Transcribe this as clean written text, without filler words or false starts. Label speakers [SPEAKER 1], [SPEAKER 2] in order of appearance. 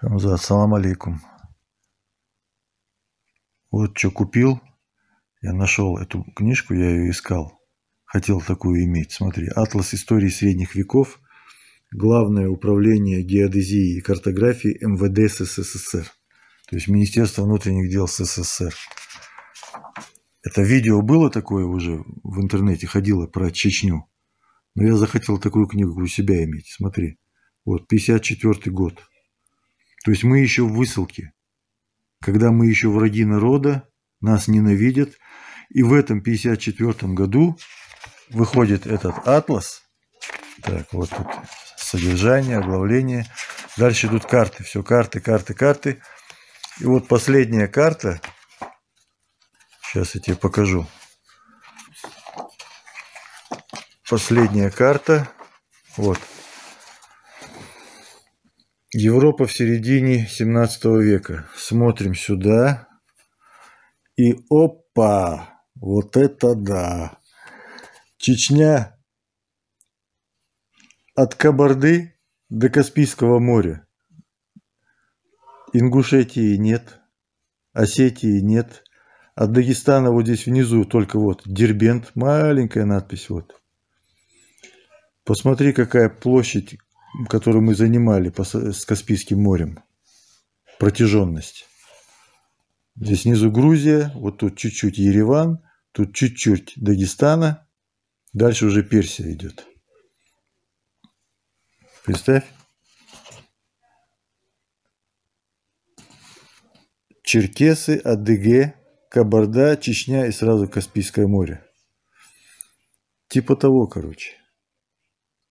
[SPEAKER 1] Хамза, ассалам алейкум. Вот что купил. Я нашел эту книжку, я ее искал. Хотел такую иметь. Смотри, «Атлас истории средних веков. Главное управление геодезией и картографией МВД СССР». То есть Министерство внутренних дел СССР. Это видео было такое уже в интернете, ходило про Чечню. Но я захотел такую книгу у себя иметь. Смотри, вот 54 год. То есть мы еще в высылке. Когда мы еще враги народа, нас ненавидят. И в этом 54 году выходит этот атлас. Так, вот тут содержание, оглавление. Дальше идут карты. Все, карты, карты, карты. И вот последняя карта. Сейчас я тебе покажу. Последняя карта. Вот. Европа в середине 17 века. Смотрим сюда. И опа! Вот это да! Чечня от Кабарды до Каспийского моря. Ингушетии нет. Осетии нет. От Дагестана вот здесь внизу только вот Дербент. Маленькая надпись вот. Посмотри, какая площадь, которую мы занимали с Каспийским морем. Протяженность. Здесь снизу Грузия, вот тут чуть-чуть Ереван, тут чуть-чуть Дагестана, дальше уже Персия идет. Представь. Черкесы, Адыге, Кабарда, Чечня и сразу Каспийское море. Типа того, короче.